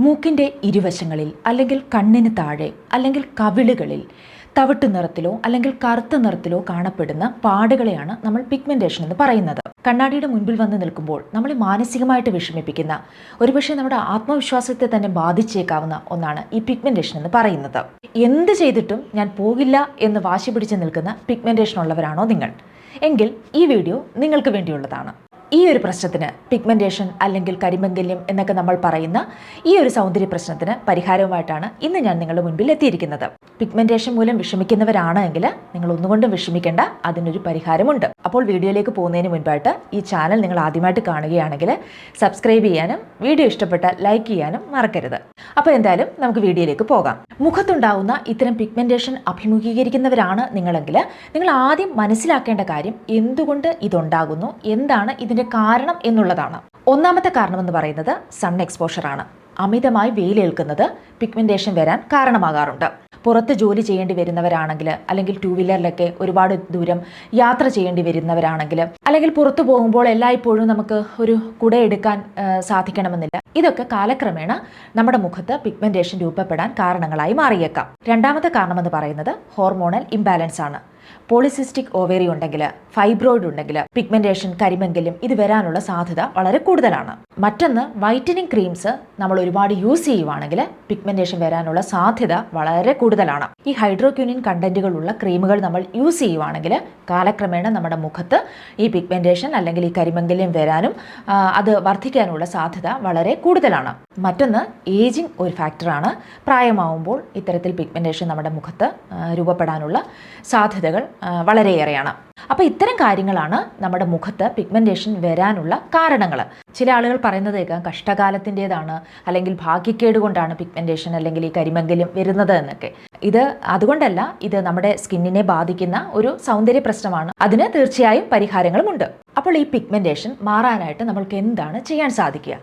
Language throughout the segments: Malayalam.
മൂക്കിൻ്റെ ഇരുവശങ്ങളിൽ അല്ലെങ്കിൽ കണ്ണിന് താഴെ അല്ലെങ്കിൽ കവിളുകളിൽ തവിട്ട് നിറത്തിലോ അല്ലെങ്കിൽ കറുത്ത നിറത്തിലോ കാണപ്പെടുന്ന പാടുകളെയാണ് നമ്മൾ പിഗ്മെന്റേഷൻ എന്ന് പറയുന്നത്. കണ്ണാടിയുടെ മുൻപിൽ വന്ന് നിൽക്കുമ്പോൾ നമ്മളെ മാനസികമായിട്ട് വിഷമിപ്പിക്കുന്ന, ഒരുപക്ഷെ നമ്മുടെ ആത്മവിശ്വാസത്തെ തന്നെ ബാധിച്ചേക്കാവുന്ന ഒന്നാണ് ഈ പിഗ്മെന്റേഷൻ എന്ന് പറയുന്നത്. എന്ത് ചെയ്തിട്ടും ഞാൻ പോകില്ല എന്ന് വാശി പിടിച്ച് നിൽക്കുന്ന പിഗ്മെന്റേഷൻ ഉള്ളവരാണോ നിങ്ങൾ? എങ്കിൽ ഈ വീഡിയോ നിങ്ങൾക്ക് വേണ്ടിയുള്ളതാണ്. ഈ ഒരു പ്രശ്നത്തിന്, പിഗ്മെന്റേഷൻ അല്ലെങ്കിൽ കരിമംഗല്യം എന്നൊക്കെ നമ്മൾ പറയുന്ന ഈ ഒരു സൗന്ദര്യ പ്രശ്നത്തിന് പരിഹാരവുമായിട്ടാണ് ഇന്ന് ഞാൻ നിങ്ങളുടെ മുൻപിൽ എത്തിയിരിക്കുന്നത്. പിഗ്മെന്റേഷൻ മൂലം വിഷമിക്കുന്നവരാണ് എങ്കിൽ നിങ്ങൾ ഒന്നുകൊണ്ടും വിഷമിക്കേണ്ട, അതിനൊരു പരിഹാരമുണ്ട്. അപ്പോൾ വീഡിയോയിലേക്ക് പോകുന്നതിന് മുൻപായിട്ട് ഈ ചാനൽ നിങ്ങൾ ആദ്യമായിട്ട് കാണുകയാണെങ്കിൽ സബ്സ്ക്രൈബ് ചെയ്യാനും വീഡിയോ ഇഷ്ടപ്പെട്ടാൽ ലൈക്ക് ചെയ്യാനും മറക്കരുത്. അപ്പോൾ എന്തായാലും നമുക്ക് വീഡിയോയിലേക്ക് പോകാം. മുഖത്തുണ്ടാകുന്ന ഇത്തരം പിഗ്മെന്റേഷൻ അഭിമുഖീകരിക്കുന്നവരാണ് നിങ്ങളെങ്കിൽ നിങ്ങൾ ആദ്യം മനസ്സിലാക്കേണ്ട കാര്യം എന്തുകൊണ്ട് ഇതുണ്ടാകുന്നു, എന്താണ് ഇതിന്റെ കാരണം എന്നുള്ളതാണ്. ഒന്നാമത്തെ കാരണം എന്ന് പറയുന്നത് സൺ എക്സ്പോഷറാണ്. അമിതമായി വെയിലേൽക്കുന്നത് പിഗ്മെന്റേഷൻ വരാൻ കാരണമാകാറുണ്ട്. പുറത്ത് ജോലി ചെയ്യേണ്ടി വരുന്നവരാണെങ്കിൽ, അല്ലെങ്കിൽ ടൂ വീലറിലൊക്കെ ഒരുപാട് ദൂരം യാത്ര ചെയ്യേണ്ടി വരുന്നവരാണെങ്കിൽ, അല്ലെങ്കിൽ പുറത്തു പോകുമ്പോൾ എല്ലായ്പ്പോഴും നമുക്ക് ഒരു കുട എടുക്കാൻ സാധിക്കണമെന്നില്ല. ഇതൊക്കെ കാലക്രമേണ നമ്മുടെ മുഖത്ത് പിഗ്മെന്റേഷൻ രൂപപ്പെടാൻ കാരണങ്ങളായി മാറിയേക്കാം. രണ്ടാമത്തെ കാരണമെന്ന് പറയുന്നത് ഹോർമോണൽ ഇംബാലൻസ് ആണ്. പോളിസിസ്റ്റിക് ഓവേറി ഉണ്ടെങ്കിൽ, ഫൈബ്രോയിഡ് ഉണ്ടെങ്കിൽ പിഗ്മെന്റേഷൻ, കരിമംഗല്യം ഇത് വരാനുള്ള സാധ്യത വളരെ കൂടുതലാണ്. മറ്റൊന്ന്, വൈറ്റനിങ് ക്രീംസ് നമ്മൾ ഒരുപാട് യൂസ് ചെയ്യുവാണെങ്കിൽ പിഗ്മെന്റേഷൻ വരാനുള്ള സാധ്യത വളരെ കൂടുതലാണ്. ഈ ഹൈഡ്രോക്യൂനിൻ കണ്ടന്റുകളുള്ള ക്രീമുകൾ നമ്മൾ യൂസ് ചെയ്യുവാണെങ്കിൽ കാലക്രമേണ നമ്മുടെ മുഖത്ത് ഈ പിഗ്മെന്റേഷൻ അല്ലെങ്കിൽ ഈ കരിമംഗല്യം വരാനും അത് വർദ്ധിക്കാനുള്ള സാധ്യത വളരെ കൂടുതലാണ്. മറ്റൊന്ന്, ഏജിങ് ഒരു ഫാക്ടറാണ്. പ്രായമാവുമ്പോൾ ഇത്തരത്തിൽ പിഗ്മെന്റേഷൻ നമ്മുടെ മുഖത്ത് രൂപപ്പെടാനുള്ള സാധ്യതകൾ വളരെയേറെയാണ്. അപ്പോൾ ഇത്തരം കാര്യങ്ങളാണ് നമ്മുടെ മുഖത്ത് പിഗ്മെന്റേഷൻ വരാനുള്ള കാരണങ്ങൾ. ചില ആളുകൾ പറയുന്നത് കേൾക്കാം, കഷ്ടകാലത്തിൻ്റെതാണ് അല്ലെങ്കിൽ ഭാഗ്യക്കേട് കൊണ്ടാണ് പിഗ്മെന്റേഷൻ അല്ലെങ്കിൽ ഈ കരിമംഗല്യം വരുന്നത് എന്നൊക്കെ. ഇത് അതുകൊണ്ടല്ല, ഇത് നമ്മുടെ സ്കിന്നിനെ ബാധിക്കുന്ന ഒരു സൗന്ദര്യ പ്രശ്നമാണ്. അതിന് തീർച്ചയായും പരിഹാരങ്ങളുമുണ്ട്. അപ്പോൾ ഈ പിഗ്മെന്റേഷൻ മാറാനായിട്ട് നമ്മൾക്ക് എന്താണ് ചെയ്യാൻ സാധിക്കുക?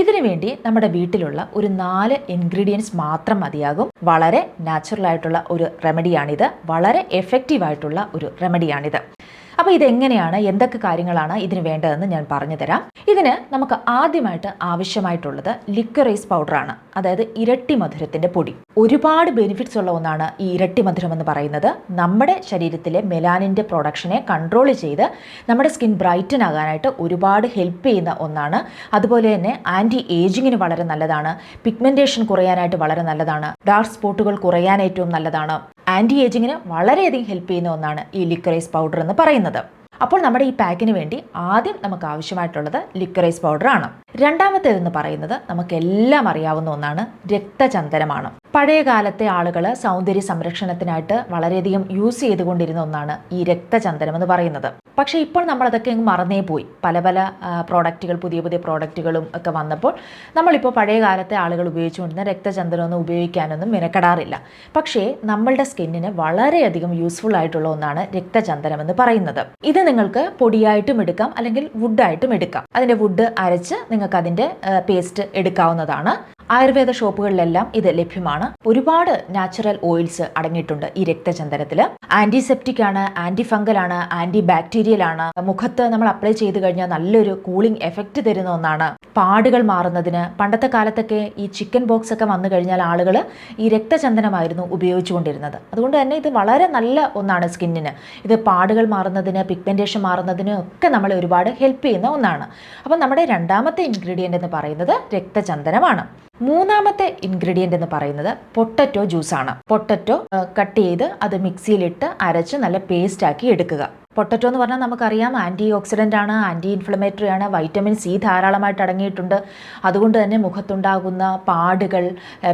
ഇതിനു വേണ്ടി നമ്മുടെ വീട്ടിലുള്ള ഒരു 4 ഇൻഗ്രീഡിയൻസ് മാത്രം മതിയാകും. വളരെ നാച്ചുറൽ ആയിട്ടുള്ള ഒരു റെമഡിയാണിത്. വളരെ എഫക്റ്റീവ് ആയിട്ടുള്ള ഒരു റെമഡിയാണിത്. അപ്പോൾ ഇതെങ്ങനെയാണ്, എന്തൊക്കെ കാര്യങ്ങളാണ് ഇതിന് വേണ്ടതെന്ന് ഞാൻ പറഞ്ഞു തരാം. ഇതിന് നമുക്ക് ആദ്യമായിട്ട് ആവശ്യമായിട്ടുള്ളത് ലിക്കറൈസ് പൗഡറാണ്, അതായത് ഇരട്ടി മധുരത്തിൻ്റെ പൊടി. ഒരുപാട് ബെനിഫിറ്റ്സ് ഉള്ള ഒന്നാണ് ഈ ഇരട്ടി മധുരം എന്ന് പറയുന്നത്. നമ്മുടെ ശരീരത്തിലെ മെലാനിൻ്റെ പ്രൊഡക്ഷനെ കൺട്രോൾ ചെയ്ത് നമ്മുടെ സ്കിൻ ബ്രൈറ്റൻ ആകാനായിട്ട് ഒരുപാട് ഹെൽപ്പ് ചെയ്യുന്ന ഒന്നാണ്. അതുപോലെ തന്നെ ആൻറ്റി ഏജിങ്ങിന് വളരെ നല്ലതാണ്. പിഗ്മെന്റേഷൻ കുറയാനായിട്ട് വളരെ നല്ലതാണ്. ഡാർക്ക് സ്പോട്ടുകൾ കുറയാൻ ഏറ്റവും നല്ലതാണ്. ആൻറ്റി ഏജിങ്ങിന് വളരെയധികം ഹെൽപ്പ് ചെയ്യുന്ന ഒന്നാണ് ഈ ലിക്കറൈസ് പൗഡർ എന്ന് പറയുന്നത്. അപ്പോൾ നമ്മുടെ ഈ പാക്കിന് വേണ്ടി ആദ്യം നമുക്ക് ആവശ്യമായിട്ടുള്ളത് ലിക്കറൈസ് പൗഡറാണ്. രണ്ടാമത്തേതെന്ന് പറയുന്നത് നമുക്കെല്ലാം അറിയാവുന്ന ഒന്നാണ്, രക്തചന്ദനമാണ്. പഴയ കാലത്തെ ആളുകൾ സൗന്ദര്യ സംരക്ഷണത്തിനായിട്ട് വളരെയധികം യൂസ് ചെയ്തുകൊണ്ടിരുന്ന ഒന്നാണ് ഈ രക്തചന്ദനം എന്ന് പറയുന്നത്. പക്ഷേ ഇപ്പോൾ നമ്മളതൊക്കെ അങ്ങ് മറന്നേ പോയി. പല പല പ്രോഡക്റ്റുകൾ, പുതിയ പുതിയ പ്രോഡക്റ്റുകളും ഒക്കെ വന്നപ്പോൾ നമ്മളിപ്പോൾ പഴയ കാലത്തെ ആളുകൾ ഉപയോഗിച്ചുകൊണ്ടിരുന്ന രക്തചന്ദനമൊന്നും ഉപയോഗിക്കാനൊന്നും മെനക്കെടാറില്ല. പക്ഷേ നമ്മളുടെ സ്കിന്നിന് വളരെയധികം യൂസ്ഫുൾ ആയിട്ടുള്ള ഒന്നാണ് രക്തചന്ദനം എന്ന് പറയുന്നത്. ഇത് നിങ്ങൾക്ക് പൊടിയായിട്ടും എടുക്കാം, അല്ലെങ്കിൽ വുഡായിട്ടും എടുക്കാം. അതിൻ്റെ വുഡ് അരച്ച് നിങ്ങൾക്ക് അതിൻ്റെ പേസ്റ്റ് എടുക്കാവുന്നതാണ്. ആയുർവേദ ഷോപ്പുകളിലെല്ലാം ഇത് ലഭ്യമാണ്. ഒരുപാട് നാച്ചുറൽ ഓയിൽസ് അടങ്ങിയിട്ടുണ്ട് ഈ രക്തചന്ദനത്തിൽ. ആന്റിസെപ്റ്റിക് ആണ്, ആന്റി ഫംഗൽ ആണ്, ആന്റി ബാക്ടീരിയൽ ആണ്. മുഖത്ത് നമ്മൾ അപ്ലൈ ചെയ്ത് കഴിഞ്ഞാൽ നല്ലൊരു കൂളിംഗ് എഫക്റ്റ് തരുന്ന ഒന്നാണ്. പാടുകൾ മാറുന്നതിന്, പണ്ടത്തെ കാലത്തൊക്കെ ഈ ചിക്കൻ ബോക്സ് ഒക്കെ വന്നു കഴിഞ്ഞാൽ ആളുകൾ ഈ രക്തചന്ദനമായിരുന്നു ഉപയോഗിച്ചുകൊണ്ടിരുന്നത്. അതുകൊണ്ട് തന്നെ ഇത് വളരെ നല്ല ഒന്നാണ് സ്കിന്നിന്. ഇത് പാടുകൾ മാറുന്നതിന്, പിഗ്മെന്റേഷൻ മാറുന്നതിന് ഒക്കെ നമ്മളെ ഒരുപാട് ഹെൽപ്പ് ചെയ്യുന്ന ഒന്നാണ്. അപ്പം നമ്മുടെ രണ്ടാമത്തെ ഇൻഗ്രീഡിയൻ്റ് എന്ന് പറയുന്നത് രക്തചന്ദനമാണ്. മൂന്നാമത്തെ ഇൻഗ്രീഡിയൻ്റ് എന്ന് പറയുന്നത് പൊട്ടറ്റോ ജ്യൂസാണ്. പൊട്ടറ്റോ കട്ട് ചെയ്ത് അത് മിക്സിയിലിട്ട് അരച്ച് നല്ല പേസ്റ്റ് ആക്കി എടുക്കുക. പൊട്ടറ്റോ എന്ന് പറഞ്ഞാൽ നമുക്കറിയാം, ആൻറ്റി ഓക്സിഡൻ്റ് ആണ്, ആൻറ്റി ഇൻഫ്ലമേറ്ററി ആണ്, വൈറ്റമിൻ സി ധാരാളമായിട്ട് അടങ്ങിയിട്ടുണ്ട്. അതുകൊണ്ട് തന്നെ മുഖത്തുണ്ടാകുന്ന പാടുകൾ,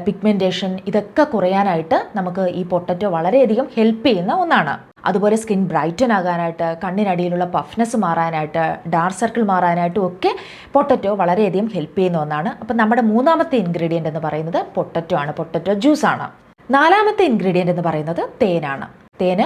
പിഗ്മെന്റേഷൻ ഇതൊക്കെ കുറയാനായിട്ട് നമുക്ക് ഈ പൊട്ടറ്റോ വളരെയധികം ഹെൽപ്പ് ചെയ്യുന്ന ഒന്നാണ്. അതുപോലെ സ്കിൻ ബ്രൈറ്റൻ ആകാനായിട്ട്, കണ്ണിനടിയിലുള്ള പഫ്നെസ് മാറാനായിട്ട്, ഡാർക്ക് സർക്കിൾ മാറാനായിട്ടും ഒക്കെ പൊട്ടറ്റോ വളരെയധികം ഹെൽപ്പ് ചെയ്യുന്ന ഒന്നാണ്. അപ്പം നമ്മുടെ മൂന്നാമത്തെ ഇൻഗ്രീഡിയൻ്റ് എന്ന് പറയുന്നത് പൊട്ടറ്റോ ആണ്, പൊട്ടറ്റോ ജ്യൂസാണ്. നാലാമത്തെ ഇൻഗ്രീഡിയൻ്റ് എന്ന് പറയുന്നത് തേനാണ്. തേന്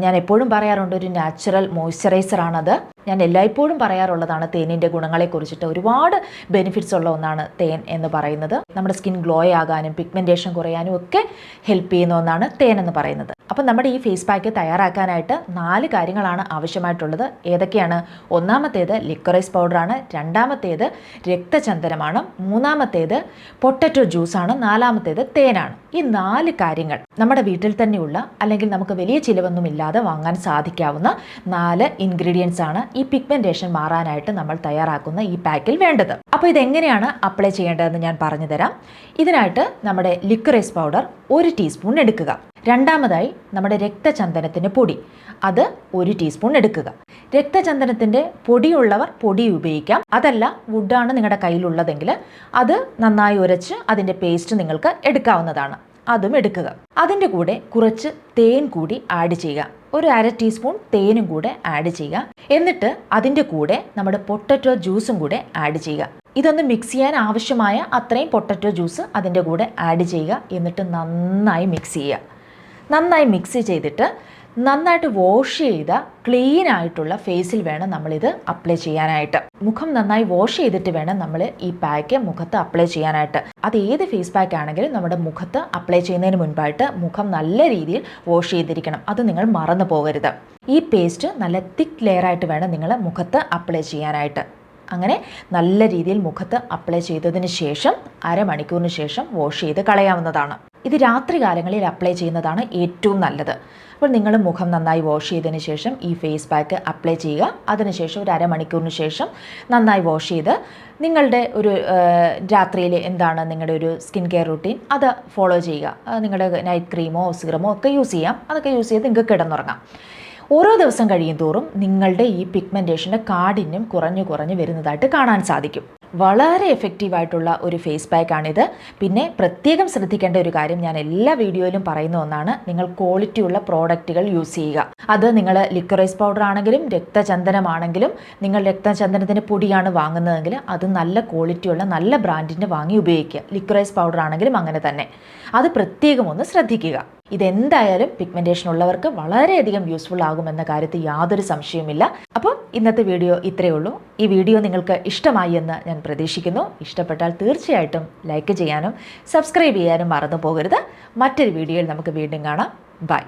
ഞാൻ എപ്പോഴും പറയാറുണ്ട്, ഒരു നാച്ചുറൽ മോയ്സ്ചറൈസറാണത്. ഞാൻ എല്ലായ്പ്പോഴും പറയാറുള്ളതാണ് തേനിൻ്റെ ഗുണങ്ങളെക്കുറിച്ചിട്ട്. ഒരുപാട് ബെനിഫിറ്റ്സ് ഉള്ള ഒന്നാണ് തേൻ എന്ന് പറയുന്നത്. നമ്മുടെ സ്കിൻ ഗ്ലോ ആകാനും പിഗ്മെന്റേഷൻ കുറയാനും ഒക്കെ ഹെൽപ്പ് ചെയ്യുന്ന ഒന്നാണ് തേൻ എന്ന് പറയുന്നത്. അപ്പം നമ്മുടെ ഈ ഫേസ് പാക്ക് തയ്യാറാക്കാനായിട്ട് 4 കാര്യങ്ങളാണ് ആവശ്യമായിട്ടുള്ളത്. ഏതൊക്കെയാണ്? ഒന്നാമത്തേത് ലിക്വറൈസ് പൗഡറാണ്, രണ്ടാമത്തേത് രക്തചന്ദനമാണ്, മൂന്നാമത്തേത് പൊട്ടറ്റോ ജ്യൂസാണ്, നാലാമത്തേത് തേനാണ്. ഈ 4 കാര്യങ്ങൾ നമ്മുടെ വീട്ടിൽ തന്നെയുള്ള അല്ലെങ്കിൽ നമുക്ക് വലിയ ചിലവൊന്നുമില്ലാതെ വാങ്ങാൻ സാധിക്കാവുന്ന 4 ഇൻഗ്രീഡിയൻസ് ആണ് ഈ പിഗ്മെന്റേഷൻ മാറാനായിട്ട് നമ്മൾ തയ്യാറാക്കുന്ന ഈ പാക്കിൽ വേണ്ടത്. അപ്പോൾ ഇതെങ്ങനെയാണ് അപ്ലൈ ചെയ്യേണ്ടതെന്ന് ഞാൻ പറഞ്ഞു തരാം. ഇതിനായിട്ട് നമ്മുടെ ലിക്വറൈസ് പൗഡർ 1 ടീസ്പൂൺ എടുക്കുക. രണ്ടാമതായി നമ്മുടെ രക്തചന്ദനത്തിൻ്റെ പൊടി, അത് 1 ടീസ്പൂൺ എടുക്കുക. രക്തചന്ദനത്തിൻ്റെ പൊടിയുള്ളവർ പൊടി ഉപയോഗിക്കാം. അതല്ല, വുഡാണ് നിങ്ങളുടെ കയ്യിലുള്ളതെങ്കിൽ അത് നന്നായി ഉരച്ച് അതിൻ്റെ പേസ്റ്റ് നിങ്ങൾക്ക് എടുക്കാവുന്നതാണ്, അതും എടുക്കുക. അതിൻ്റെ കൂടെ കുറച്ച് തേൻ കൂടി ആഡ് ചെയ്യുക. ഒരു 1/2 ടീസ്പൂൺ തേനും കൂടെ ആഡ് ചെയ്യുക. എന്നിട്ട് അതിൻ്റെ കൂടെ നമ്മുടെ പൊട്ടറ്റോ ജ്യൂസും കൂടെ ആഡ് ചെയ്യുക. ഇതൊന്ന് മിക്സ് ചെയ്യാൻ ആവശ്യമായ അത്രയും പൊട്ടറ്റോ ജ്യൂസ് അതിൻ്റെ കൂടെ ആഡ് ചെയ്യുക. എന്നിട്ട് നന്നായി മിക്സ് ചെയ്യുക. നന്നായി മിക്സ് ചെയ്തിട്ട് നന്നായിട്ട് വാഷ് ചെയ്ത ക്ലീൻ ആയിട്ടുള്ള ഫേസിൽ വേണം നമ്മളിത് അപ്ലൈ ചെയ്യാനായിട്ട്. മുഖം നന്നായി വാഷ് ചെയ്തിട്ട് വേണം നമ്മൾ ഈ പാക്ക് മുഖത്ത് അപ്ലൈ ചെയ്യാനായിട്ട്. അത് ഏത് ഫേസ് പാക്ക് ആണെങ്കിലും നമ്മുടെ മുഖത്ത് അപ്ലൈ ചെയ്യുന്നതിന് മുൻപായിട്ട് മുഖം നല്ല രീതിയിൽ വാഷ് ചെയ്തിരിക്കണം. അത് നിങ്ങൾ മറന്നു പോകരുത്. ഈ പേസ്റ്റ് നല്ല തിക്ക് ലെയറായിട്ട് വേണം നിങ്ങൾ മുഖത്ത് അപ്ലൈ ചെയ്യാനായിട്ട്. അങ്ങനെ നല്ല രീതിയിൽ മുഖത്ത് അപ്ലൈ ചെയ്തതിന് ശേഷം അരമണിക്കൂറിന് ശേഷം വാഷ് ചെയ്ത് കളയാവുന്നതാണ്. ഇത് രാത്രി കാലങ്ങളിൽ അപ്ലൈ ചെയ്യുന്നതാണ് ഏറ്റവും നല്ലത്. അപ്പോൾ നിങ്ങൾ മുഖം നന്നായി വാഷ് ചെയ്തതിന് ശേഷം ഈ ഫേസ് പാക്ക് അപ്ലൈ ചെയ്യുക. അതിനുശേഷം ഒരു അരമണിക്കൂറിന് ശേഷം നന്നായി വാഷ് ചെയ്ത് നിങ്ങളുടെ ഒരു രാത്രിയിൽ എന്താണ് നിങ്ങളുടെ ഒരു സ്കിൻ കെയർ റുട്ടീൻ അത് ഫോളോ ചെയ്യുക. നിങ്ങളുടെ നൈറ്റ് ക്രീമോ സിറമോ ഒക്കെ യൂസ് ചെയ്യാം. അതൊക്കെ യൂസ് ചെയ്ത് നിങ്ങൾക്ക് കിടന്നുറങ്ങാം. ഓരോ ദിവസം കഴിയും തോറും നിങ്ങളുടെ ഈ പിഗ്മെൻറ്റേഷൻ്റെ കാഠിന്യം കുറഞ്ഞു വരുന്നതായിട്ട് കാണാൻ സാധിക്കും. വളരെ എഫക്റ്റീവായിട്ടുള്ള ഒരു ഫേസ് പാക്കാണിത്. പിന്നെ പ്രത്യേകം ശ്രദ്ധിക്കേണ്ട ഒരു കാര്യം, ഞാൻ എല്ലാ വീഡിയോയിലും പറയുന്ന ഒന്നാണ്, നിങ്ങൾ ക്വാളിറ്റിയുള്ള പ്രോഡക്റ്റുകൾ യൂസ് ചെയ്യുക. അത് നിങ്ങൾ ലിക്വറൈസ് പൗഡർ ആണെങ്കിലും രക്തചന്ദനമാണെങ്കിലും നിങ്ങൾ രക്തചന്ദനത്തിൻ്റെ പൊടിയാണ് വാങ്ങുന്നതെങ്കിൽ അത് നല്ല ക്വാളിറ്റിയുള്ള നല്ല ബ്രാൻഡിൻ്റെ വാങ്ങി ഉപയോഗിക്കുക. ലിക്വറൈസ് പൗഡർ ആണെങ്കിലും അങ്ങനെ തന്നെ. അത് പ്രത്യേകം ഒന്ന് ശ്രദ്ധിക്കുക. ഇതെന്തായാലും പിഗ്മെൻറ്റേഷൻ ഉള്ളവർക്ക് വളരെയധികം യൂസ്ഫുൾ ആകുമെന്ന കാര്യത്തിൽ യാതൊരു സംശയവുമില്ല. അപ്പോൾ ഇന്നത്തെ വീഡിയോ ഇത്രയേ ഉള്ളൂ. ഈ വീഡിയോ നിങ്ങൾക്ക് ഇഷ്ടമായി എന്ന് ഞാൻ പ്രതീക്ഷിക്കുന്നു. ഇഷ്ടപ്പെട്ടാൽ തീർച്ചയായിട്ടും ലൈക്ക് ചെയ്യാനും സബ്സ്ക്രൈബ് ചെയ്യാനും മറന്നു പോകരുത്. മറ്റൊരു വീഡിയോയിൽ നമുക്ക് വീണ്ടും കാണാം. ബൈ.